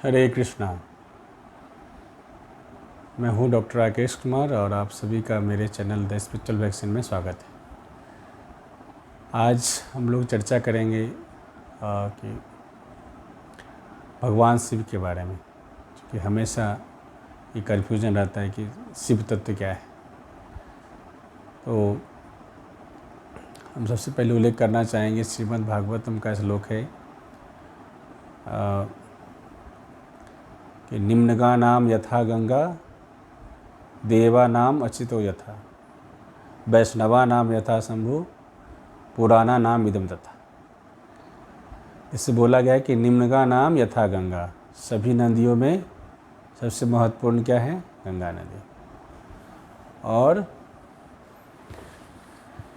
हरे कृष्णा। मैं हूं डॉक्टर राकेश कुमार और आप सभी का मेरे चैनल द स्पिरिचुअल वैक्सीन में स्वागत है। आज हम लोग चर्चा करेंगे कि भगवान शिव के बारे में, क्योंकि हमेशा ये कन्फ्यूजन रहता है कि शिव तत्व क्या है। तो हम सबसे पहले उल्लेख करना चाहेंगे श्रीमद् भागवतम का श्लोक है कि निम्नगानाम यथा गंगा देवानाम अचितो यथा वैष्णवानाम यथा शंभु पुराना नाम इदम तथा। इससे बोला गया है कि निम्नगा नाम यथा गंगा, सभी नदियों में सबसे महत्वपूर्ण क्या है? गंगा नदी। और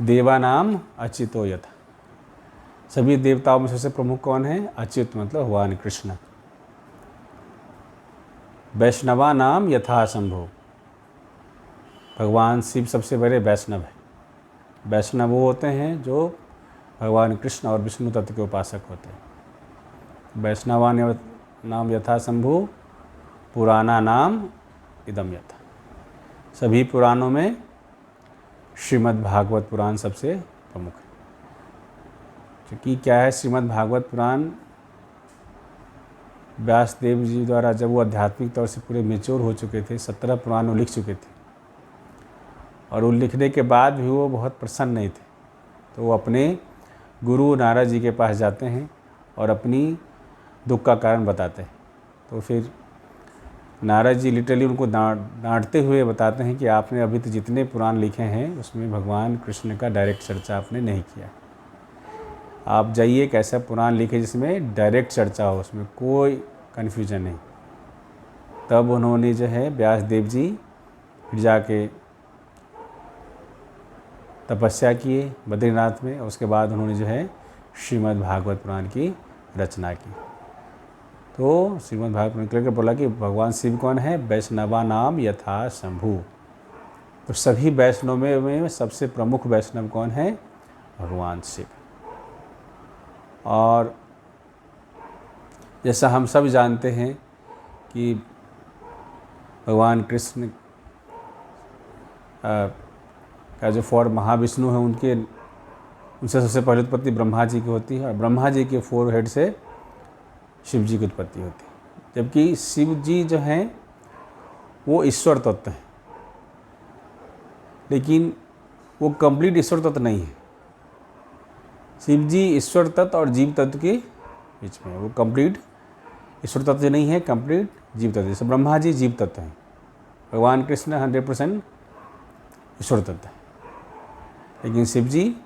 देवानाम अच्युतो यथा, सभी देवताओं में सबसे प्रमुख कौन है? अच्युत मतलब भगवान कृष्ण। वैष्णवा नाम यथा शंभु, भगवान शिव सबसे बड़े वैष्णव है। वैष्णव वो होते हैं जो भगवान कृष्ण और विष्णु तत्व के उपासक होते हैं। वैष्णवा नाम यथा शंभु पुराना नाम इदम यथा, सभी पुराणों में श्रीमद् भागवत पुराण सबसे प्रमुख है। क्योंकि क्या है, श्रीमद् भागवत पुराण व्यासदेव जी द्वारा जब वो आध्यात्मिक तौर से पूरे मेच्योर हो चुके थे, 17 पुराण वो लिख चुके थे, और वो लिखने के बाद भी वो बहुत प्रसन्न नहीं थे। तो वो अपने गुरु नारद जी के पास जाते हैं और अपनी दुख का कारण बताते हैं। तो फिर नारद जी लिटरली उनको डांटते हुए बताते हैं कि आपने अभी तक जितने पुराण लिखे हैं उसमें भगवान कृष्ण का डायरेक्ट चर्चा आपने नहीं किया। आप जाइए एक ऐसा पुराण लिखे जिसमें डायरेक्ट चर्चा हो, उसमें कोई कन्फ्यूजन नहीं। तब उन्होंने जो है व्यासदेव जी फिर जाके तपस्या किए बद्रीनाथ में, और उसके बाद उन्होंने जो है श्रीमद् भागवत पुराण की रचना की। तो श्रीमद् भागवत पुराण करके बोला कि भगवान शिव कौन है? वैष्णवा नाम यथा शंभु। तो सभी वैष्णव में सबसे प्रमुख वैष्णव कौन है? भगवान शिव। और जैसा हम सब जानते हैं कि भगवान कृष्ण का जो फॉर्म महाविष्णु है, उनसे सबसे पहले उत्पत्ति ब्रह्मा जी की होती है, और ब्रह्मा जी के 4 हेड से शिव जी की उत्पत्ति होती है। जबकि शिव जी जो हैं वो ईश्वर तत्व हैं, लेकिन वो कंप्लीट ईश्वर तत्व नहीं है। शिव जी ईश्वर तत्व और जीव तत्व के बीच में, वो कंप्लीट ईश्वर तत्व नहीं है, कंप्लीट जीव तत्व। जैसे ब्रह्मा जी जीव तत्व हैं, भगवान कृष्ण 100% ईश्वर तत्व है, लेकिन शिव जी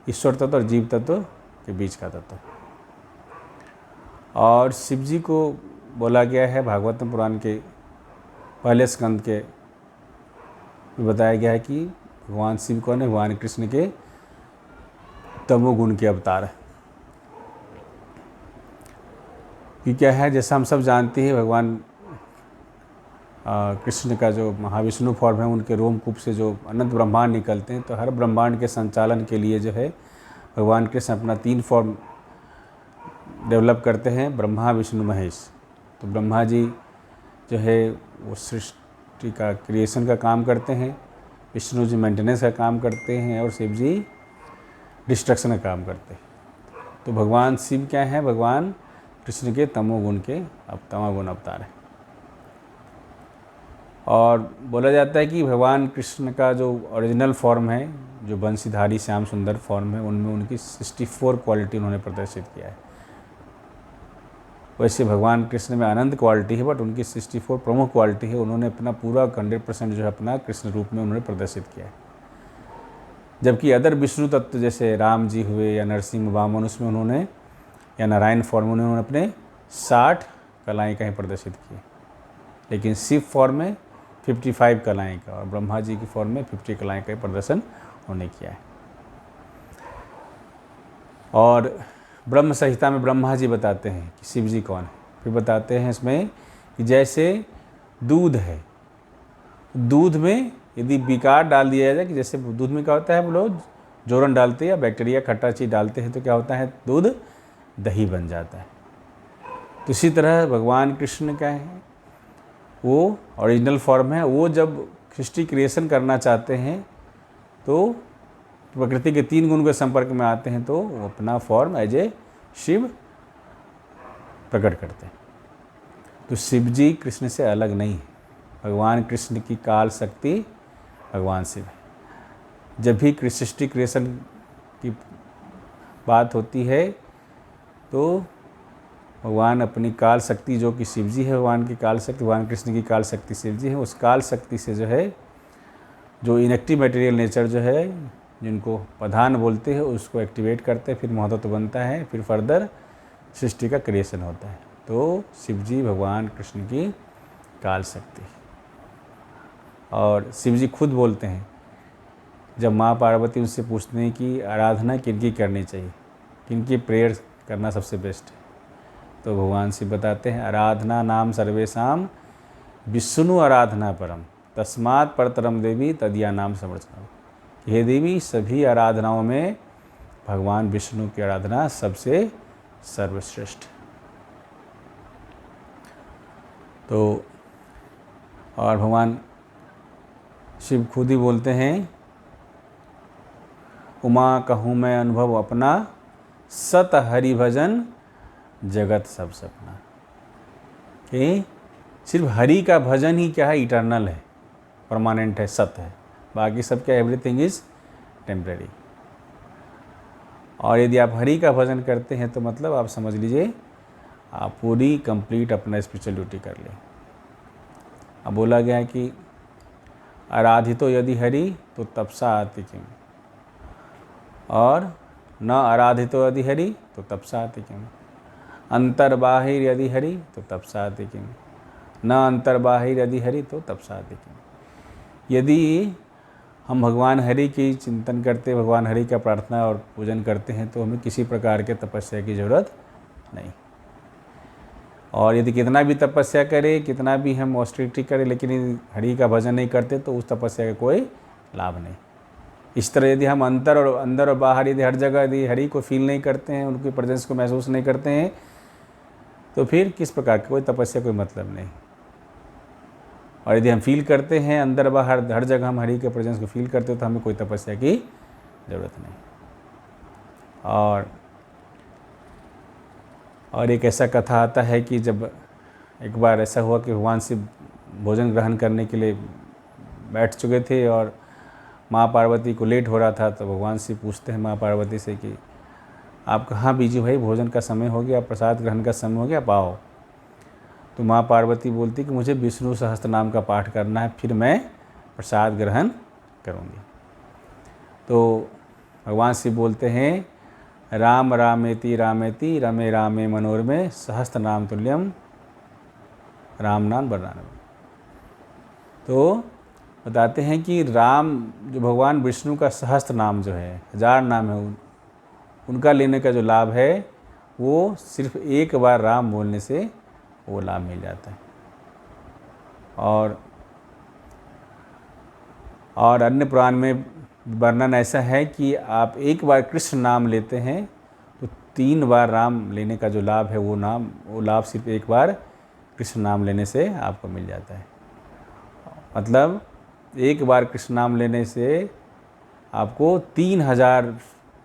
ईश्वर तत्व और जीव तत्व के बीच का तत्व। और शिव जी को बोला गया है भागवतम पुराण के पहले स्कंद के बताया गया है कि भगवान शिव कौन है? भगवान कृष्ण के तमोगुण के अवतार है। कि क्या है, जैसा हम सब जानते हैं, भगवान कृष्ण का जो महाविष्णु फॉर्म है, उनके रोमकूप से जो अनंत ब्रह्मांड निकलते हैं। तो हर ब्रह्मांड के संचालन के लिए जो है भगवान कृष्ण अपना 3 फॉर्म डेवलप करते हैं, ब्रह्मा विष्णु महेश। तो ब्रह्मा जी जो है वो सृष्टि का क्रिएशन का काम करते हैं, विष्णु जी मेंटेनेंस का काम करते हैं, और शिव जी डिस्ट्रक्शन का काम करते हैं। तो भगवान शिव क्या है? भगवान कृष्ण के तमोगुण अवतार है। और बोला जाता है कि भगवान कृष्ण का जो ओरिजिनल फॉर्म है, जो बंशीधारी श्याम सुंदर फॉर्म है, उनमें उनकी 64 क्वालिटी उन्होंने प्रदर्शित किया है। वैसे भगवान कृष्ण में अनंत क्वालिटी है, बट उनकी 64 प्रमुख क्वालिटी है। उन्होंने अपना पूरा 100% जो है अपना कृष्ण रूप में उन्होंने प्रदर्शित किया है। जबकि अदर विष्णु तत्व जैसे राम जी हुए या नरसिंह वामन, उसमें उन्होंने, या नारायण फॉर्म में उन्होंने अपने 60 कलाएँ कहीं प्रदर्शित की। लेकिन शिव फॉर्म में 55 कलाएँ का, और ब्रह्मा जी की फॉर्म में 50 कलाएँ का प्रदर्शन उन्होंने किया है। और ब्रह्म संहिता में ब्रह्मा जी बताते हैं कि शिव जी कौन है। फिर बताते हैं इसमें कि जैसे दूध है, दूध में यदि विकार डाल दिया जाए, कि जैसे दूध में क्या होता है, वो लोग जोरन डालते हैं या बैक्टीरिया खट्टा चीज़ डालते हैं, तो क्या होता है, दूध दही बन जाता है। तो इसी तरह भगवान कृष्ण क्या है, वो ओरिजिनल फॉर्म है। वो जब सृष्टि क्रिएशन करना चाहते हैं तो प्रकृति के 3 गुण के संपर्क में आते हैं तो वो अपना फॉर्म एज ए शिव प्रकट करते हैं। तो शिव जी कृष्ण से अलग नहीं है। भगवान कृष्ण की काल शक्ति भगवान शिव है। जब भी सृष्टि क्रिएशन की बात होती है तो भगवान अपनी काल शक्ति, जो कि शिव जी है, भगवान की काल शक्ति, भगवान कृष्ण की काल शक्ति शिव जी है, उस काल शक्ति से जो है, जो इनएक्टिव मटेरियल नेचर जो है, जिनको प्रधान बोलते हैं, उसको एक्टिवेट करते हैं, फिर महत्व बनता है, फिर फर्दर सृष्टि का क्रिएशन होता है। तो शिव जी भगवान कृष्ण की काल शक्ति। और शिव जी खुद बोलते हैं, जब माँ पार्वती उनसे पूछते हैं कि आराधना किनकी करनी चाहिए, किनकी प्रेयर करना सबसे बेस्ट है, तो भगवान शिव बताते हैं, आराधना नाम सर्वेशाम विष्णु आराधना परम तस्मात् परतरम देवी तदिया नाम समर्चना। हे देवी, सभी आराधनाओं में भगवान विष्णु की आराधना सबसे सर्वश्रेष्ठ। तो और भगवान शिव खुद ही बोलते हैं, उमा कहूँ मैं अनुभव अपना, सत हरि भजन जगत सब सपना। कि सिर्फ हरि का भजन ही क्या है, इटर्नल है, परमानेंट है, सत्य है। बाकी सब क्या, एवरीथिंग इज टेम्परेरी। और यदि आप हरि का भजन करते हैं तो मतलब आप समझ लीजिए आप पूरी कंप्लीट अपना स्पिरिचुअल ड्यूटी कर लें। अब बोला गया है कि आराधितो यदि हरि तो तपसा आति किम, और न आराधितो यदि हरि तो तपसा आति किम, अंतर्बाहिर यदि हरि तो तपसा आति किम, न अंतर्बाहिर यदि हरि तो तपसा आति किम। यदि हम भगवान हरि की चिंतन करते, भगवान हरि का प्रार्थना और पूजन करते हैं तो हमें किसी प्रकार के तपस्या की ज़रूरत नहीं। और यदि कितना भी तपस्या करें, कितना भी हम ऑस्टेरिटी करें, लेकिन यदि हरि का भजन नहीं करते तो उस तपस्या का कोई लाभ नहीं। इस तरह यदि हम अंदर और बाहर यदि हर जगह यदि हरि को फील नहीं करते हैं, उनकी प्रेजेंस को महसूस नहीं करते हैं, तो फिर किस प्रकार की कोई तपस्या कोई मतलब नहीं। और यदि हम फील करते हैं अंदर बाहर हर जगह हम हरि के प्रेजेंस को फील करते हो तो हमें कोई तपस्या की ज़रूरत नहीं। और एक ऐसा कथा आता है कि जब एक बार ऐसा हुआ कि भगवान शिव भोजन ग्रहण करने के लिए बैठ चुके थे और माँ पार्वती को लेट हो रहा था, तो भगवान शिव पूछते हैं माँ पार्वती से कि आप कहाँ बिजी भाई, भोजन का समय हो गया, प्रसाद ग्रहण का समय हो गया, आप आओ। तो माँ पार्वती बोलती कि मुझे विष्णु सहस्त्र नाम का पाठ करना है, फिर मैं प्रसाद ग्रहण करूँगी। तो भगवान शिव बोलते हैं, राम रामेति रामेति रमे रामे मनोरमे सहस्त्र नाम तुल्यम राम नाम वरदानम। तो बताते हैं कि राम जो भगवान विष्णु का सहस्त्र नाम जो है, 1000 नाम है, उनका लेने का जो लाभ है वो सिर्फ एक बार राम बोलने से वो लाभ मिल जाता है। और अन्य पुराण में वर्णन ऐसा है कि आप एक बार कृष्ण नाम लेते हैं तो 3 बार राम लेने का जो लाभ है वो लाभ सिर्फ एक बार कृष्ण नाम लेने से आपको मिल जाता है। मतलब एक बार कृष्ण नाम लेने से आपको 3000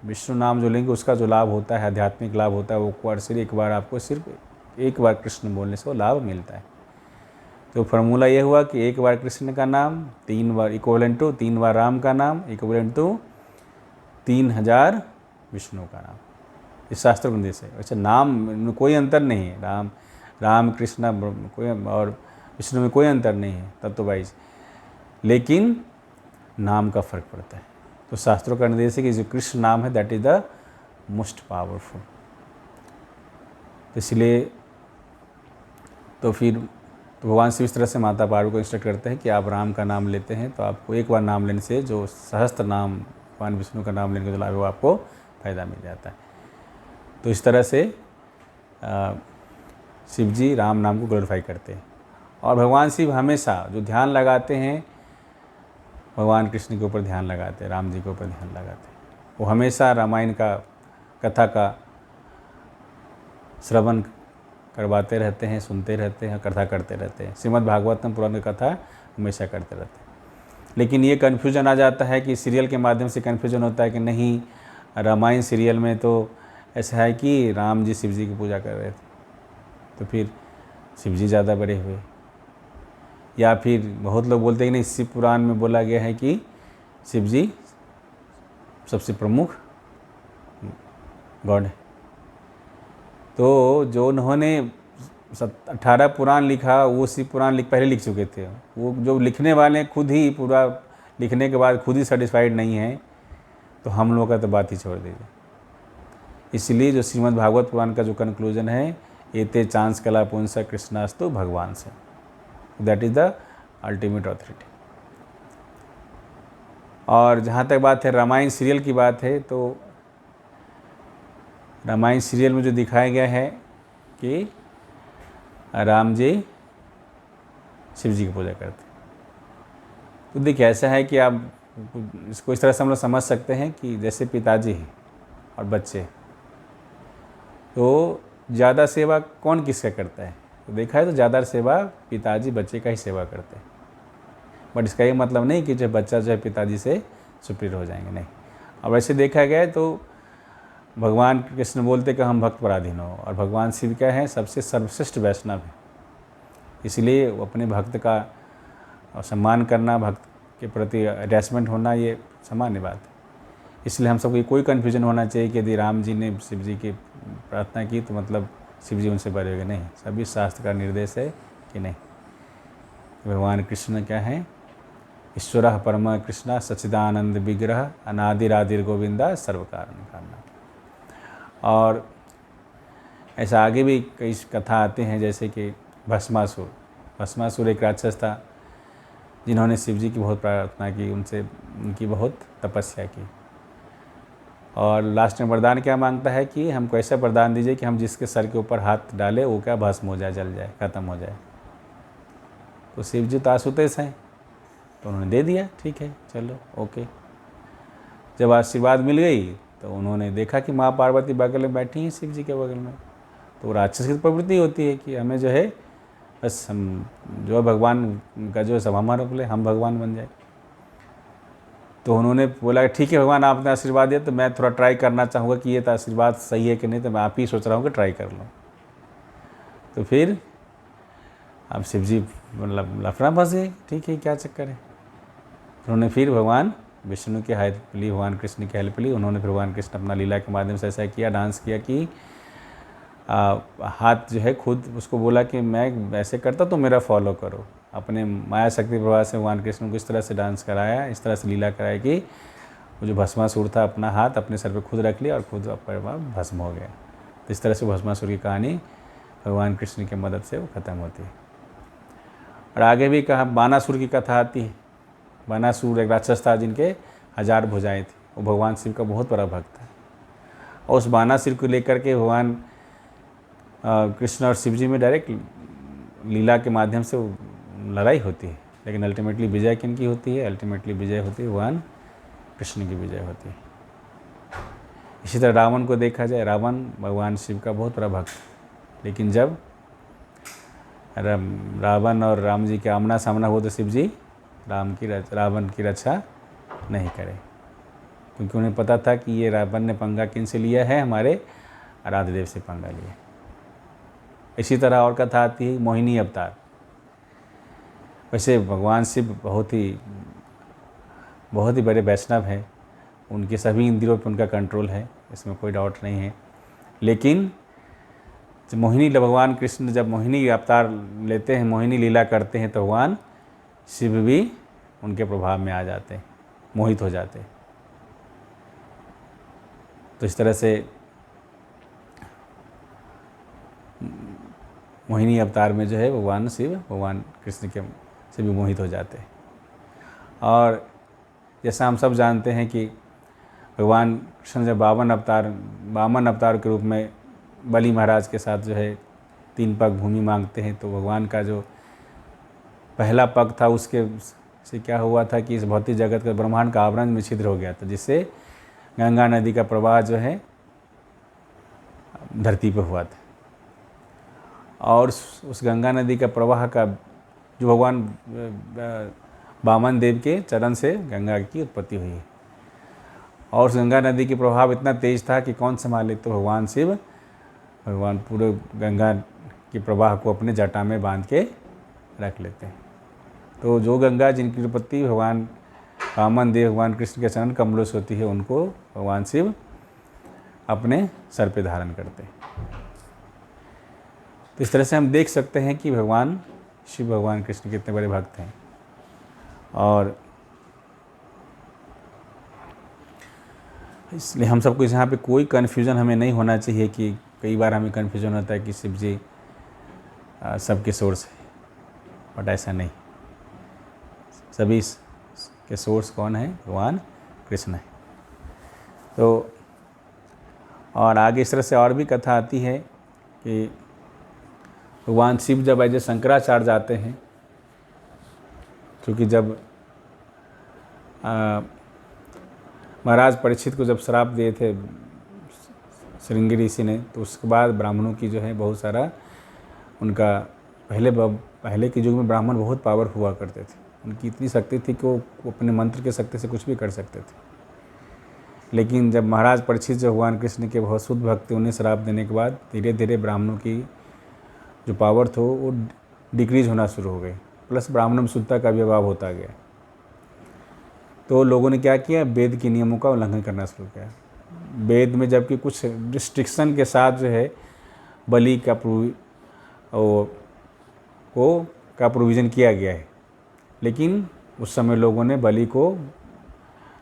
विष्णु नाम जो लेंगे उसका जो लाभ होता है, आध्यात्मिक लाभ होता है, वो सिर्फ एक बार आपको सिर्फ एक बार कृष्ण बोलने से वो लाभ मिलता है। तो फार्मूला ये हुआ कि एक बार कृष्ण का नाम 3 बार इक्विवेलेंट टू 3 बार राम का नाम इक्विवेलेंट टू 3000 विष्णु का नाम। इस शास्त्र के निर्देश है। अच्छा, नाम में कोई अंतर नहीं है, राम कृष्ण कोई और विष्णु में कोई अंतर नहीं है तत्व वाइज, लेकिन नाम का फर्क पड़ता है। तो शास्त्रों का निर्देश है कि जो कृष्ण नाम है that is the most powerful. इसलिए तो फिर भगवान शिव इस तरह से माता पार्वती को इंस्ट्रक्ट करते हैं कि आप राम का नाम लेते हैं तो आपको एक बार नाम लेने से जो सहस्त्र नाम भगवान विष्णु का नाम लेने का जो लाभ है वो आपको फ़ायदा मिल जाता है। तो इस तरह से शिव जी राम नाम को ग्लोरीफाई करते हैं। और भगवान शिव हमेशा जो ध्यान लगाते हैं भगवान कृष्ण के ऊपर ध्यान लगाते हैं, राम जी के ऊपर ध्यान लगाते हैं। वो हमेशा रामायण का कथा का श्रवण करवाते रहते हैं, सुनते रहते हैं, कथा करते रहते हैं। श्रीमद् भागवतम पुराण की कथा हमेशा करते रहते हैं। लेकिन ये कन्फ्यूजन आ जाता है कि सीरियल के माध्यम से कन्फ्यूजन होता है कि नहीं, रामायण सीरियल में तो ऐसा है कि राम जी शिव जी की पूजा कर रहे थे, तो फिर शिव जी ज़्यादा बड़े हुए। या फिर बहुत लोग बोलते हैं कि नहीं, शिव पुराण में बोला गया है कि शिव जी सबसे प्रमुख गॉड है। तो जो उन्होंने 18 पुराण लिखा, वो शिव पुराण पहले लिख चुके थे। वो जो लिखने वाले खुद ही पूरा लिखने के बाद खुद ही सेटिस्फाइड नहीं है, तो हम लोगों का तो बात ही छोड़ दीजिए। इसलिए जो श्रीमद् भागवत पुराण का जो कंक्लूजन है, एते चांस कला पुंसा कृष्णास्तु भगवान से, that is the ultimate authority. और जहाँ तक बात है रामायण सीरियल की बात है, तो रामायण सीरियल में जो दिखाया गया है कि राम जी शिव जी की पूजा करते हैं। तो देखिए ऐसा है कि आप इसको इस तरह से हम लोग समझ सकते हैं कि जैसे पिताजी हैं और बच्चे, तो ज़्यादा सेवा कौन किसका करता है? तो देखा है तो ज़्यादा सेवा पिताजी बच्चे का ही सेवा करते हैं। बट इसका ये मतलब नहीं कि जो बच्चा जो है पिताजी से सुपीरियर हो जाएंगे, नहीं। अब ऐसे देखा गया है तो भगवान कृष्ण बोलते कि हम भक्त पराधीन हो, और भगवान शिव क्या है? सबसे सर्वश्रेष्ठ वैष्णव है। इसलिए अपने भक्त का सम्मान करना, भक्त के प्रति अटैचमेंट होना, ये सामान्य बात है। इसलिए हम सबको कोई कन्फ्यूजन होना चाहिए कि यदि राम जी ने शिव जी की प्रार्थना की तो मतलब शिव जी उनसे बड़े हो गए, नहीं। सभी शास्त्र का निर्देश है कि नहीं, भगवान कृष्ण क्या है? ईश्वर परम कृष्ण सच्चिदानंद विग्रह अनादिरादिर गोविंदा सर्व कारण कारणा। और ऐसा आगे भी कई कथा आते हैं, जैसे कि भस्मासुर एक राक्षस था जिन्होंने शिव जी की बहुत प्रार्थना की, उनकी बहुत तपस्या की, और लास्ट में वरदान क्या मांगता है कि हमको ऐसा वरदान दीजिए कि हम जिसके सर के ऊपर हाथ डाले वो क्या भस्म हो जाए, जल जाए, ख़त्म हो जाए। तो शिव जी तो आशुतोष हैं, तो उन्होंने दे दिया, ठीक है चलो ओके। जब आशीर्वाद मिल गई तो उन्होंने देखा कि माँ पार्वती बगल में बैठी हैं शिव जी के बगल में। तो राक्षस की प्रवृत्ति होती है कि हमें जो है बस हम जो है भगवान का जो है सब हमारा बोले, हम भगवान बन जाए। तो उन्होंने बोला ठीक है भगवान आपने आशीर्वाद दिया, तो मैं थोड़ा ट्राई करना चाहूँगा कि ये तो आशीर्वाद सही है कि नहीं, तो मैं आप ही सोच रहा हूँ कि ट्राई कर लूँ। तो फिर अब शिव जी मतलब लफड़ा फंस गए, ठीक है क्या चक्कर है। उन्होंने फिर भगवान विष्णु की हेल्प ली, भगवान कृष्ण की हेल्प ली। उन्होंने फिर भगवान कृष्ण अपना लीला के माध्यम से ऐसा किया, डांस किया कि हाथ जो है खुद उसको बोला कि मैं ऐसे करता तो मेरा फॉलो करो। अपने माया शक्ति प्रभाव से भगवान कृष्ण को इस तरह से डांस कराया, इस तरह से लीला कराया कि वो जो भस्मासुर था अपना हाथ अपने सर पे खुद रख लिया और खुद भस्म हो गया। तो इस तरह से भस्मासुर की कहानी भगवान कृष्ण की मदद से वो ख़त्म होती है। और आगे भी कहा बानासुर की कथा आती है। बानासुर एक राक्षस था जिनके 1000 भुजाएं थी। वो भगवान शिव का बहुत बड़ा भक्त था, और उस बानासुर को लेकर के भगवान कृष्ण और शिव जी में डायरेक्ट लीला के माध्यम से लड़ाई होती है, लेकिन अल्टीमेटली विजय किनकी होती है? अल्टीमेटली विजय होती है भगवान कृष्ण की विजय होती है। इसी तरह रावण को देखा जाए, रावण भगवान शिव का बहुत बड़ा भक्त, लेकिन जब रावण और राम जी के आमना सामना हुआ तो शिव जी रावण की रक्षा नहीं करे, क्योंकि उन्हें पता था कि ये रावण ने पंगा किन से लिया है? हमारे आराध्य देव से पंगा लिया। इसी तरह और कथा आती है मोहिनी अवतार। वैसे भगवान शिव बहुत ही बड़े वैष्णव हैं, उनके सभी इंद्रियों पर उनका कंट्रोल है, इसमें कोई डाउट नहीं है। लेकिन जब भगवान कृष्ण जब मोहिनी अवतार लेते हैं, मोहिनी लीला करते हैं, तो भगवान शिव भी उनके प्रभाव में आ जाते हैं, मोहित हो जाते हैं। तो इस तरह से मोहिनी अवतार में जो है भगवान शिव भगवान कृष्ण के से भी मोहित हो जाते हैं। और जैसा हम सब जानते हैं कि भगवान कृष्ण जब वामन अवतार के रूप में बलि महाराज के साथ जो है 3 पग भूमि मांगते हैं, तो भगवान का जो पहला पग था उसके से क्या हुआ था कि इस भौतिक जगत का ब्रह्मांड का आवरण में छिद्र हो गया था, जिससे गंगा नदी का प्रवाह जो है धरती पर हुआ था। और उस गंगा नदी का प्रवाह का जो भगवान वामन देव के चरण से गंगा की उत्पत्ति हुई है। और उस गंगा नदी की प्रभाव इतना तेज था कि कौन संभाले, तो भगवान शिव भगवान पूरे गंगा के प्रवाह को अपने जटा में बांध के रख लेते हैं। तो जो गंगा जिनकी उत्पत्ति भगवान वामन देव भगवान कृष्ण के चरण कमलों से होती है, उनको भगवान शिव अपने सर पे धारण करते हैं। तो इस तरह से हम देख सकते हैं कि भगवान शिव भगवान कृष्ण कितने बड़े भक्त हैं। और इसलिए हम सबको यहाँ पे कोई कन्फ्यूज़न हमें नहीं होना चाहिए कि कई बार हमें कन्फ्यूज़न होता है कि शिव जी सबके सोर्स है, बट ऐसा नहीं। सभी के सोर्स कौन है? भगवान कृष्ण है। तो और आगे इस तरह से और भी कथा आती है कि भगवान शिव जब ऐसे शंकराचार्य जाते हैं, क्योंकि जब महाराज परीक्षित को जब श्राप दिए थे श्रृंगी ऋषि ने, तो उसके बाद ब्राह्मणों की जो है बहुत सारा उनका पहले के युग में ब्राह्मण बहुत पावर हुआ करते थे। उनकी इतनी शक्ति थी कि वो अपने मंत्र के शक्ति से कुछ भी कर सकते थे। लेकिन जब महाराज परीक्षित जो भगवान कृष्ण के बहुत शुद्ध भक्त थे, उन्हें श्राप देने के बाद धीरे धीरे ब्राह्मणों की जो पावर थो वो डिक्रीज होना शुरू हो गई, प्लस ब्राह्मणों में शुद्धता का भी अभाव होता गया। तो लोगों ने क्या किया? वेद के नियमों का उल्लंघन करना शुरू किया। वेद में जबकि कुछ रिस्ट्रिक्शन के साथ जो है बलि का प्रोविज़न किया गया है, लेकिन उस समय लोगों ने बलि को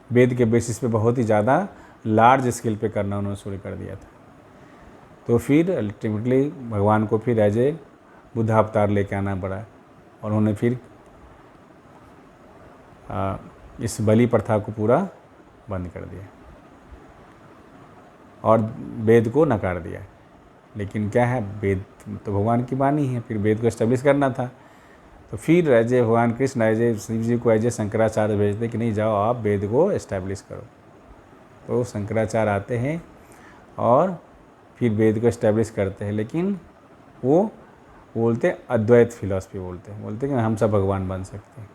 वेद के बेसिस पे बहुत ही ज़्यादा लार्ज स्केल पे करना उन्होंने शुरू कर दिया था। तो फिर अल्टीमेटली भगवान को फिर एज ए बुद्ध अवतार लेके आना पड़ा और उन्होंने फिर इस बलि प्रथा को पूरा बंद कर दिया और वेद को नकार दिया। लेकिन क्या है, वेद तो भगवान की वाणी है, फिर वेद को एस्टेब्लिश करना था। तो फिर एज ए भगवान कृष्ण एज ए शिव जी को एज ए शंकराचार्य भेजते कि नहीं, जाओ आप वेद को एस्टेब्लिश करो। तो शंकराचार्य आते हैं और फिर वेद को एस्टेब्लिश करते हैं, लेकिन वो बोलते अद्वैत फिलॉसफी बोलते कि हम सब भगवान बन सकते हैं।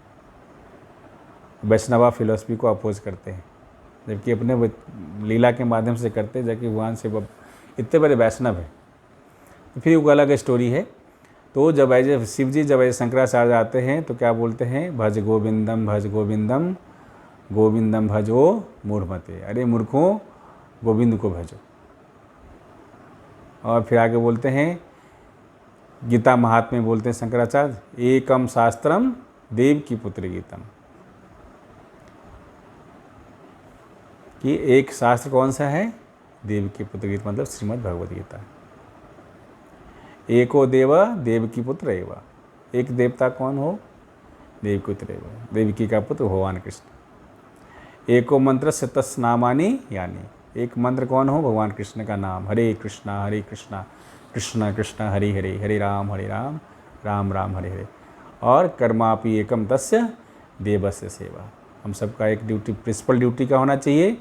वैष्णवा फिलॉसफी को अपोज करते हैं, जबकि अपने लीला के माध्यम से करते हैं, जबकि भगवान शिव इतने बड़े वैष्णव है। तो फिर वो अलग स्टोरी है। तो जब ऐसे शिव जी जब ऐसे शंकराचार्य आते हैं तो क्या बोलते हैं? भज गोविंदम गोविंदम भजो मूढ़मते, अरे मूर्खों गोविंद को भजो। और फिर आगे बोलते हैं, गीता महात्म्य बोलते हैं शंकराचार्य, एकम शास्त्रम देव की पुत्र गीतम, कि एक शास्त्र कौन सा है? देव की पुत्र गीता, मतलब श्रीमद् भगवद गीता। एको देव देवकी पुत्र एव, एक देवता कौन हो? देवकी पुत्र एव, देवकी का पुत्र भगवान कृष्ण। एको मंत्र से तस् नामानि यानी, एक मंत्र कौन हो? भगवान कृष्ण का नाम, हरे कृष्णा कृष्ण कृष्ण हरे हरे, हरे राम राम राम हरे हरे। और कर्मापि एकम तस्य देवस्य सेवा, हम सबका एक ड्यूटी, प्रिंसिपल ड्यूटी का होना चाहिए,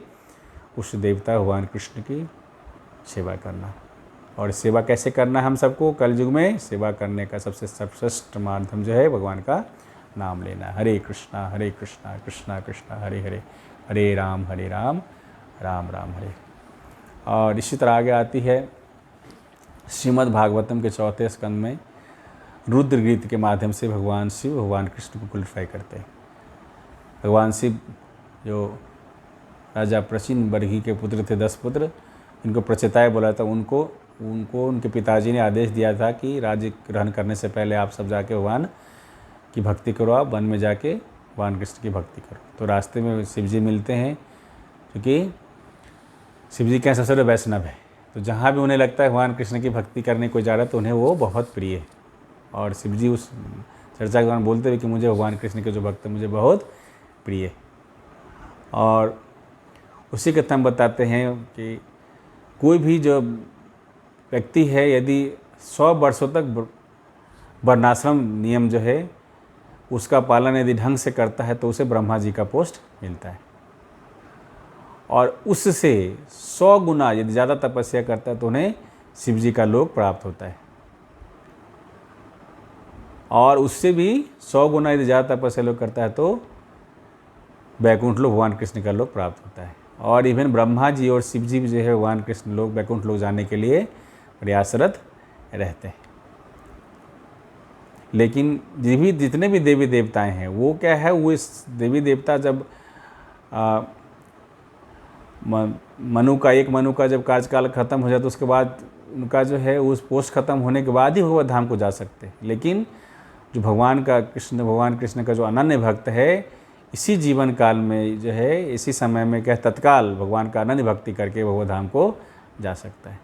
उस देवता भगवान कृष्ण की सेवा करना। और सेवा कैसे करना है हम सबको? कलयुग में सेवा करने का सबसे सर्वश्रेष्ठ माध्यम जो है भगवान का नाम लेना। हरे कृष्णा कृष्णा कृष्णा हरे हरे, हरे राम राम राम हरे। और इसी तरह आगे आती है श्रीमद् भागवतम के 4 स्कंद में रुद्र गीत के माध्यम से भगवान शिव भगवान कृष्ण को क्वालिफाई करते हैं। भगवान शिव जो राजा प्रचिन बरही के पुत्र थे, 10 पुत्र, इनको प्रचेताय बोला था, उनको उनके पिताजी ने आदेश दिया था कि राज्य ग्रहण करने से पहले आप सब जाके भगवान की भक्ति करो, आप वन में जाके भगवान कृष्ण की भक्ति करो। तो रास्ते में शिव जी मिलते हैं, क्योंकि शिव जी क्या सबसे बड़े वैष्णव है, तो जहाँ भी उन्हें लगता है भगवान कृष्ण की भक्ति करने को जा रहा है तो उन्हें वो बहुत प्रिय है। और शिव जी उस चर्चा के दौरान बोलते हुए कि मुझे भगवान कृष्ण के जो भक्त हैं मुझे बहुत प्रिय है। और उसी कथा हम बताते हैं कि कोई भी जो व्यक्ति है यदि 100 वर्षों तक वर्णाश्रम नियम जो है उसका पालन यदि ढंग से करता है तो उसे ब्रह्मा जी का पोस्ट मिलता है। और उससे 100 गुना यदि ज़्यादा तपस्या करता है तो उन्हें शिव जी का लोक प्राप्त होता है। और उससे भी 100 गुना यदि ज़्यादा तपस्या लोग करता है तो बैकुंठ लोक भगवान कृष्ण का लोक प्राप्त होता है। और इवन ब्रह्मा जी और शिव जी भी जो है भगवान कृष्ण लोक बैकुंठ लोक जाने के लिए प्रयासरत रहते हैं। लेकिन जितने भी देवी देवताएं हैं वो क्या है, वो इस देवी देवता जब मनु का जब कार्यकाल खत्म हो जाता तो उसके बाद उनका जो है उस पोस्ट खत्म होने के बाद ही भगवत धाम को जा सकते हैं। लेकिन जो भगवान कृष्ण का जो अनन्य भक्त है, इसी जीवन काल में जो है, इसी समय में क्या तत्काल भगवान का अनन्य भक्ति करके भगवत धाम को जा सकता है।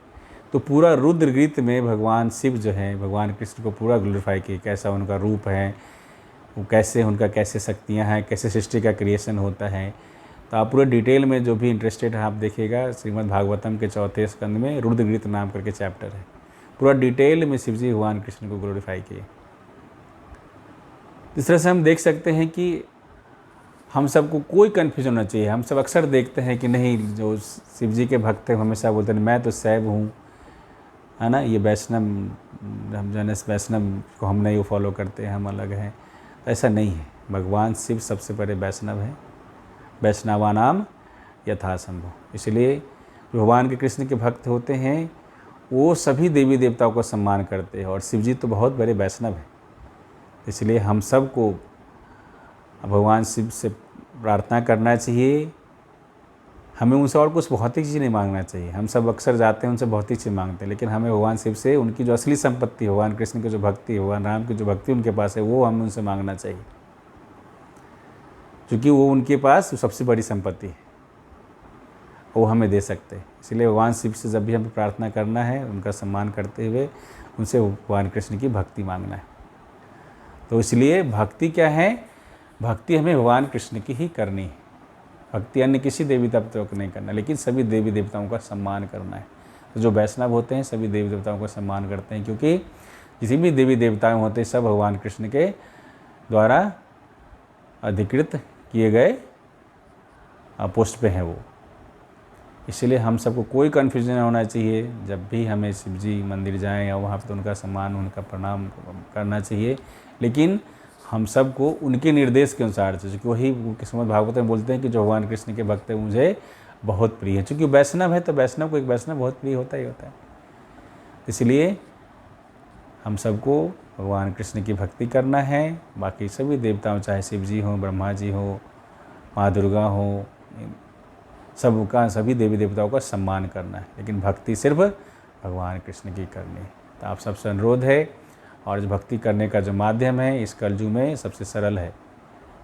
तो पूरा रुद्र गीत में भगवान शिव जो है भगवान कृष्ण को पूरा ग्लोरीफाई किए, कैसा उनका रूप है, वो कैसे शक्तियाँ हैं, कैसे सृष्टि का क्रिएशन होता है। तो आप पूरे डिटेल में जो भी इंटरेस्टेड है आप देखिएगा, श्रीमद् भागवतम के 4थे स्कंद में रुद्र गीत नाम करके चैप्टर है, पूरा डिटेल में शिव जी भगवान कृष्ण को ग्लोरीफाई किए। इस तरह से हम देख सकते हैं कि हम सबको कोई कन्फ्यूजन होना चाहिए। हम सब अक्सर देखते हैं कि नहीं, जो शिव जी के भक्त हैं हमेशा बोलते हैं मैं तो शैव हूँ, है ना, ये वैष्णव, हम जो है वैष्णव को हम नहीं वो फॉलो करते हैं, हम अलग हैं। ऐसा नहीं है, भगवान शिव सबसे बड़े वैष्णव हैं, वैष्णवानाम यथासंभव। इसलिए जो भगवान के कृष्ण के भक्त होते हैं वो सभी देवी देवताओं का सम्मान करते हैं, और शिव जी तो बहुत बड़े वैष्णव हैं। इसलिए हम सबको भगवान शिव से प्रार्थना करना चाहिए। हमें उनसे और कुछ भौतिक चीज़ नहीं मांगना चाहिए। हम सब अक्सर जाते हैं उनसे भौतिक चीज़ मांगते हैं, लेकिन हमें भगवान शिव से उनकी जो असली संपत्ति, भगवान कृष्ण की जो भक्ति, भगवान राम की जो भक्ति उनके पास है, वो हमें उनसे मांगना चाहिए, क्योंकि वो उनके पास सबसे बड़ी संपत्ति है, वो हमें दे सकते हैं। इसलिए भगवान शिव से जब भी हमें प्रार्थना करना है, उनका सम्मान करते हुए उनसे भगवान कृष्ण की भक्ति मांगना है। तो इसलिए भक्ति क्या है, भक्ति हमें भगवान कृष्ण की ही करनी है। भक्ति अन्य किसी देवी देवताओं को नहीं करना, लेकिन सभी देवी देवताओं का सम्मान करना है। तो जो वैष्णव होते हैं सभी देवी देवताओं का सम्मान करते हैं, क्योंकि जितनी भी देवी देवताएं होते हैं सब भगवान कृष्ण के द्वारा अधिकृत किए गए पोस्ट पे हैं वो। इसलिए हम सबको कोई कन्फ्यूजन नहीं होना चाहिए। जब भी हमें शिव जी मंदिर जाएं या वहाँ पर तो उनका सम्मान, उनका प्रणाम करना चाहिए, लेकिन हम सबको उनके निर्देश के अनुसार चाहिए। क्योंकि वही श्रीमद् भागवत में बोलते हैं कि जो भगवान कृष्ण के भक्त हैं मुझे बहुत प्रिय है। चूँकि वैष्णव है तो वैष्णव को एक वैष्णव बहुत प्रिय होता ही होता है। इसलिए हम सबको भगवान कृष्ण की भक्ति करना है। बाकी सभी देवताओं, चाहे शिव जी हों, ब्रह्मा जी हो, माँ दुर्गा हो, सबका, सभी देवी देवताओं का सम्मान करना है, लेकिन भक्ति सिर्फ भगवान कृष्ण की करनी है। तो आप सबसे अनुरोध है, और जो भक्ति करने का जो माध्यम है इस कलयुग में सबसे सरल है,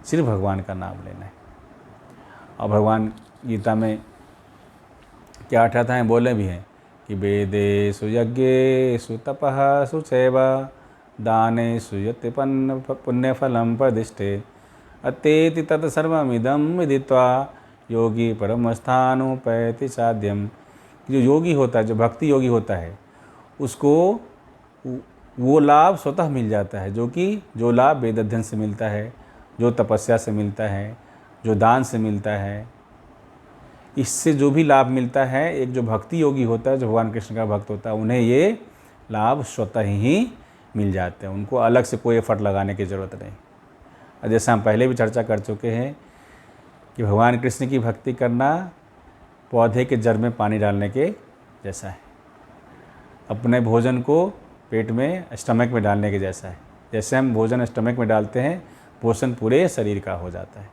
सिर्फ भगवान का नाम लेना है। और भगवान गीता में क्या अठाता है, बोले भी हैं कि वेदेषु यज्ञेषु तपः शुचैव दानेषु यत् पुण्यफलं प्रदिष्टे अतेति तत्सर्वमिदं विदित्वा योगी परमस्थानोपैति साध्यम। जो योगी होता है, जो भक्ति योगी होता है, उसको वो लाभ स्वतः मिल जाता है, जो लाभ वेद अध्ययन से मिलता है, जो तपस्या से मिलता है, जो दान से मिलता है, इससे जो भी लाभ मिलता है, एक जो भक्ति योगी होता है, जो भगवान कृष्ण का भक्त होता है, उन्हें ये लाभ स्वतः ही मिल जाते हैं। उनको अलग से कोई एफर्ट लगाने की ज़रूरत नहीं। और जैसा हम पहले भी चर्चा कर चुके हैं कि भगवान कृष्ण की भक्ति करना पौधे के जड़ में पानी डालने के जैसा है, अपने भोजन को पेट में, स्टमक में डालने के जैसा है। जैसे हम भोजन स्टमक में डालते हैं, पोषण पूरे शरीर का हो जाता है।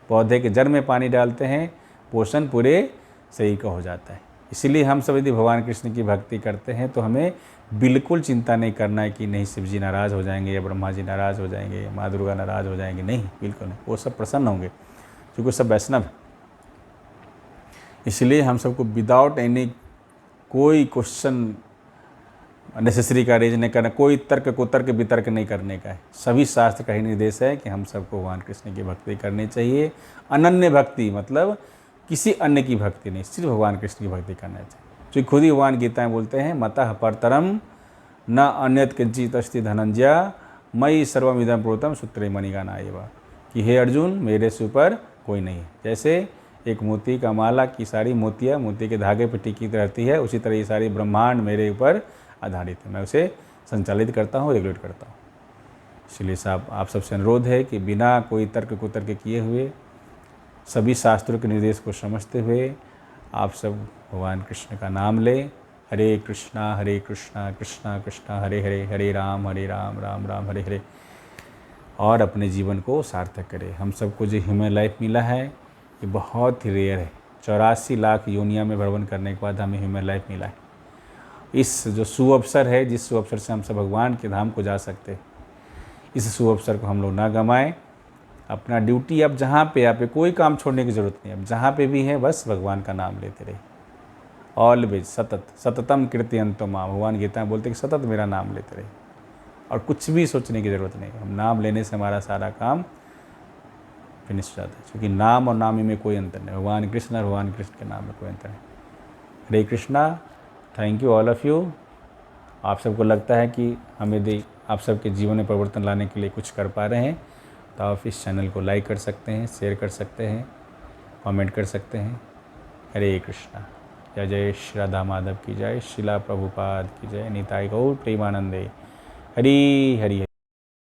पौधे के जड़ में पानी डालते हैं, पोषण पूरे शरीर का हो जाता है। इसीलिए हम सब यदि भगवान कृष्ण की भक्ति करते हैं तो हमें बिल्कुल चिंता नहीं करना है कि नहीं शिव जी नाराज़ हो जाएंगे, या ब्रह्मा जी नाराज़ हो जाएंगे, या माँ दुर्गा नाराज़ हो जाएंगे। नहीं, बिल्कुल नहीं, वो सब प्रसन्न होंगे, क्योंकि सब वैष्णव। इसलिए हम सबको विदाउट एनी कोई क्वेश्चन नेसेसरी का रेज नहीं करना, कोई तर्क वितर्क नहीं करने का है। सभी शास्त्र का ही निर्देश है कि हम सबको भगवान कृष्ण की भक्ति करनी चाहिए। अनन्य भक्ति मतलब किसी अन्य की भक्ति नहीं, सिर्फ भगवान कृष्ण की भक्ति करना चाहिए। जो खुद ही भगवान गीता में बोलते हैं, मतः परतरम न अन्यत् किंचित् अस्ति धनंजय मयि सर्वमिदं प्रोतम सूत्रे मणिगणा एव, कि हे अर्जुन, मेरे से ऊपर कोई नहीं है। जैसे एक मोती का माला की सारी मोतियाँ मोती के धागे पर टिकी रहती है, उसी तरह ये सारी ब्रह्मांड मेरे ऊपर आधारित है। मैं उसे संचालित करता हूँ, रेगुलेट करता हूँ। इसलिए साहब आप सबसे अनुरोध है कि बिना कोई तर्क कुतर्क किए हुए सभी शास्त्रों के निर्देश को समझते हुए आप सब भगवान कृष्ण का नाम लें। हरे कृष्णा कृष्णा कृष्णा हरे हरे, हरे राम राम राम हरे हरे, और अपने जीवन को सार्थक करें। हम सबको जो ह्यूमन लाइफ मिला है ये बहुत ही रेयर है। 84 लाख योनिया में भ्रमण करने के बाद हमें ह्यूमन लाइफ मिला है। इस जो सुअवसर है, जिस सुअवसर से हम सब भगवान के धाम को जा सकते हैं, इस सुअवसर को हम लोग ना गंवाएं। अपना ड्यूटी अब जहाँ पे आप कोई काम छोड़ने की ज़रूरत नहीं, अब जहाँ पे भी है बस भगवान का नाम लेते रहे। ऑलवेज सततम कीर्तयन्तो मां, भगवान गीता में बोलते हैं कि सतत मेरा नाम लेते रहे और कुछ भी सोचने की ज़रूरत नहीं। हम नाम लेने से हमारा सारा काम फिनिश हो जाता है, क्योंकि नाम और नामी में कोई अंतर नहीं। भगवान कृष्ण और भगवान कृष्ण के नाम में कोई अंतर नहीं। Hare Krishna. Thank you all of you. आप सबको लगता है कि हमें आप सबके जीवन में परिवर्तन लाने के लिए कुछ कर पा रहे हैं, तो आप इस चैनल को लाइक कर सकते हैं, शेयर कर सकते हैं, कमेंट कर सकते हैं। हरे कृष्णा। जय जय श्री राधा माधव की जय, शिला प्रभुपाद की जय, निताई गौर प्रेमानंदे। हरि हरि।